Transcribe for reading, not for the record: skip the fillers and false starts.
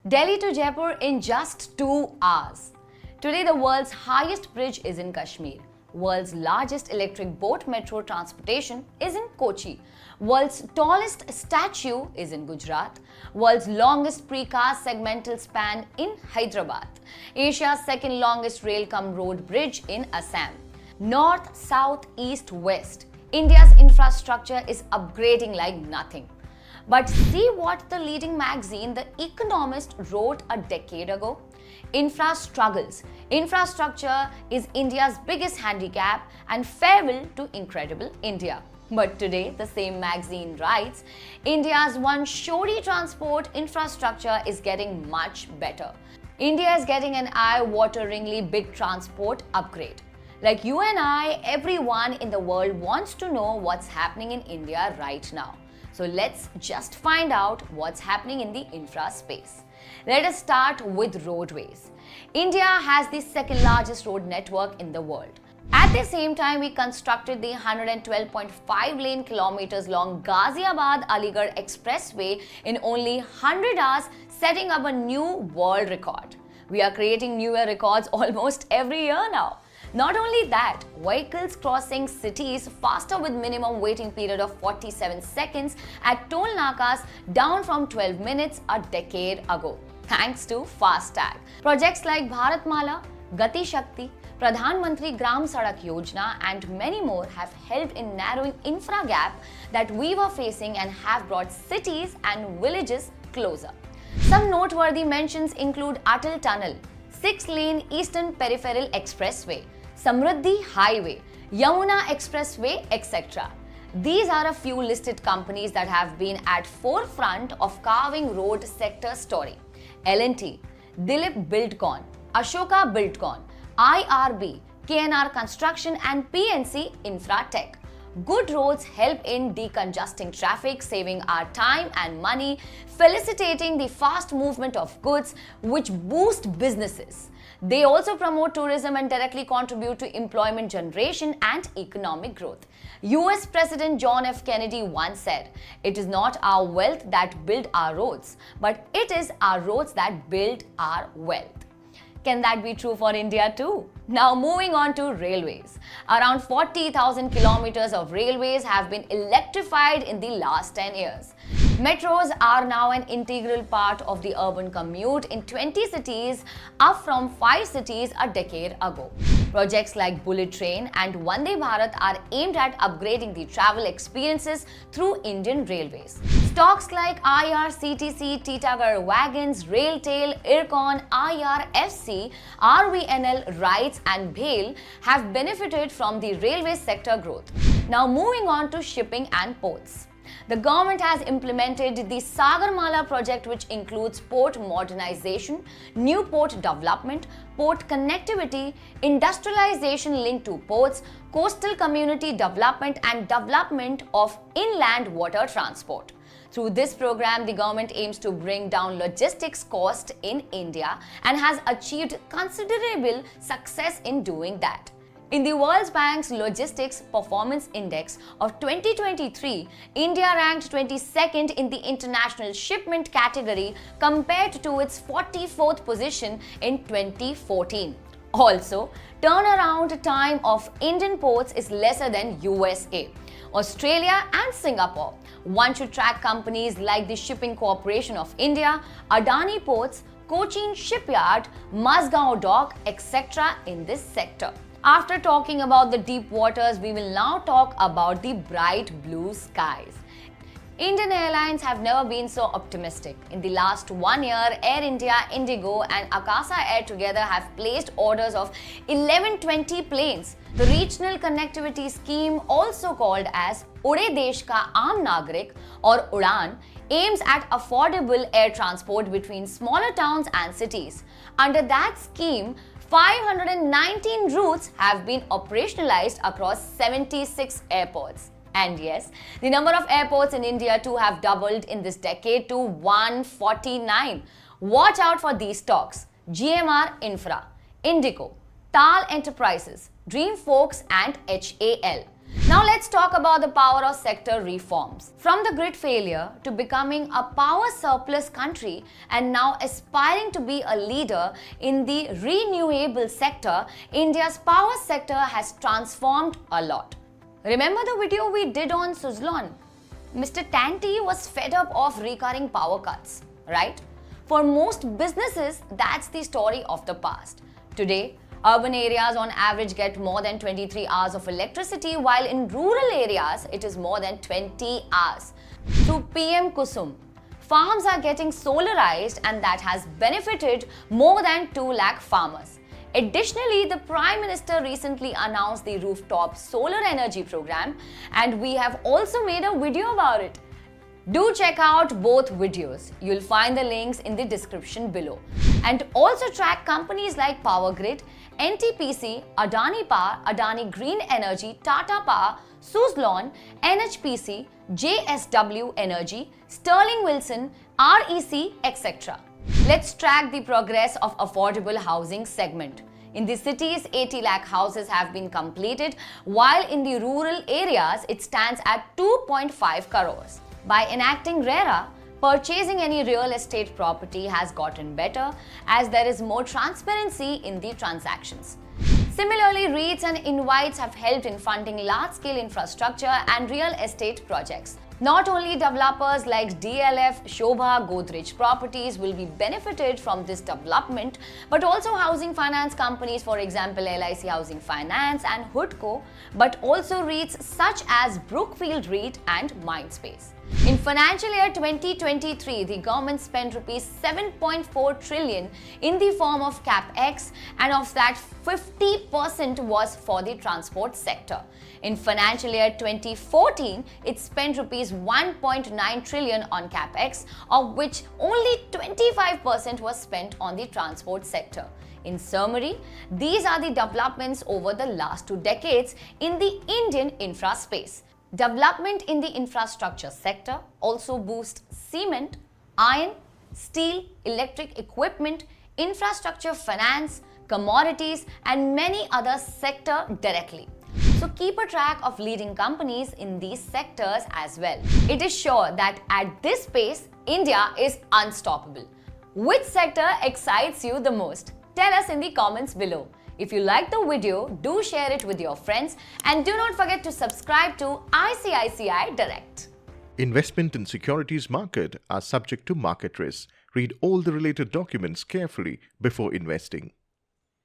Delhi to Jaipur in just 2 hours. Today, the world's highest bridge is in Kashmir. World's largest electric boat metro transportation is in Kochi. World's tallest statue is in Gujarat. World's longest precast segmental span in Hyderabad. Asia's second longest rail-cum-road bridge in Assam. North, south, east, west. India's infrastructure is upgrading like nothing. But see what the leading magazine, The Economist, wrote a decade ago? Infrastructure is India's biggest handicap and farewell to incredible India. But today, the same magazine writes, India's once shoddy transport infrastructure is getting much better. India is getting an eye-wateringly big transport upgrade. Like you and I, everyone in the world wants to know what's happening in India right now. So let's just find out what's happening in the infra space. Let us start with roadways. India has the second largest road network in the world. At the same time, we constructed the 112.5 lane kilometers long Ghaziabad-Aligarh Expressway in only 100 hours, setting up a new world record. We are creating newer records almost every year now. Not only that, vehicles crossing cities faster with minimum waiting period of 47 seconds at toll nakas down from 12 minutes a decade ago, thanks to FASTag. Projects like Bharatmala, Gati Shakti, Pradhan Mantri Gram Sadak Yojana and many more have helped in narrowing infra gap that we were facing and have brought cities and villages closer. Some noteworthy mentions include Atal Tunnel, 6-lane Eastern Peripheral Expressway, Samruddhi Highway, Yamuna Expressway, etc. These are a few listed companies that have been at forefront of carving road sector story. L&T, Dilip Buildcon, Ashoka Buildcon, IRB, KNR Construction and PNC Infratech. Good roads help in decongesting traffic, saving our time and money, facilitating the fast movement of goods, which boost businesses. They also promote tourism and directly contribute to employment generation and economic growth. US President John F. Kennedy once said, "It is not our wealth that build our roads, but it is our roads that build our wealth." Can that be true for India too? Now moving on to railways. Around 40,000 kilometers of railways have been electrified in the last 10 years. Metros are now an integral part of the urban commute in 20 cities, up from 5 cities a decade ago. Projects like Bullet Train and Vande Bharat are aimed at upgrading the travel experiences through Indian Railways. Stocks like IRCTC, Titagarh Wagons, Railtail, Ircon, IRFC, RVNL, Rights and BHEL have benefited from the railway sector growth. Now moving on to shipping and ports. The government has implemented the Sagarmala project, which includes port modernization, new port development, port connectivity, industrialization linked to ports, coastal community development and development of inland water transport. Through this program, the government aims to bring down logistics cost in India and has achieved considerable success in doing that. In the World Bank's Logistics Performance Index of 2023, India ranked 22nd in the international shipment category compared to its 44th position in 2014. Also, turnaround time of Indian ports is lesser than USA, Australia and Singapore. One should track companies like the Shipping Corporation of India, Adani Ports, Cochin Shipyard, Mazgaon Dock, etc. in this sector. After talking about the deep waters, we will now talk about the bright blue skies. Indian Airlines have never been so optimistic. In the last 1 year, Air India, Indigo and Akasa Air together have placed orders of 1120 planes. The Regional Connectivity Scheme, also called as Ude Desh Ka Aam Nagrik or UDAN, aims at affordable air transport between smaller towns and cities. Under that scheme, 519 routes have been operationalized across 76 airports. And yes, the number of airports in India too have doubled in this decade to 149. Watch out for these stocks: GMR Infra, Indigo, Tal Enterprises, Dreamforks and HAL. Now let's talk about the power sector reforms. From the grid failure to becoming a power surplus country and now aspiring to be a leader in the renewable sector, India's power sector has transformed a lot. Remember the video we did on Suzlon? Mr. Tanti was fed up of recurring power cuts, right? For most businesses, that's the story of the past. Today, urban areas on average get more than 23 hours of electricity, while in rural areas, it is more than 20 hours. Through PM Kusum, farms are getting solarized, and that has benefited more than 2 lakh farmers. Additionally, the Prime Minister recently announced the rooftop solar energy program, and we have also made a video about it. Do check out both videos. You'll find the links in the description below. And also track companies like Power Grid, NTPC, Adani Power, Adani Green Energy, Tata Power, Suzlon, NHPC, JSW Energy, Sterling Wilson, REC, etc. Let's track the progress of affordable housing segment. In the cities, 80 lakh houses have been completed, while in the rural areas, it stands at 2.5 crores. By enacting RERA, purchasing any real estate property has gotten better as there is more transparency in the transactions. Similarly, REITs and invites have helped in funding large-scale infrastructure and real estate projects. Not only developers like DLF, Shobha, Godrej Properties will be benefited from this development, but also housing finance companies, for example LIC Housing Finance and Hoodco, but also REITs such as Brookfield REIT and Mindspace. In financial year 2023, the government spent rupees 7.4 trillion in the form of CapEx, and of that 50% was for the transport sector. In financial year 2014, it spent rupees 1.9 trillion on CapEx, of which only 25% was spent on the transport sector. In summary, these are the developments over the last 2 decades in the Indian infra space. Development in the infrastructure sector also boosts cement, iron, steel, electric equipment, infrastructure finance, commodities, and many other sectors directly. So keep a track of leading companies in these sectors as well. It is sure that at this pace, India is unstoppable. Which sector excites you the most? Tell us in the comments below. If you liked the video, do share it with your friends, and do not forget to subscribe to ICICI Direct. Investment in securities market are subject to market risks. Read all the related documents carefully before investing.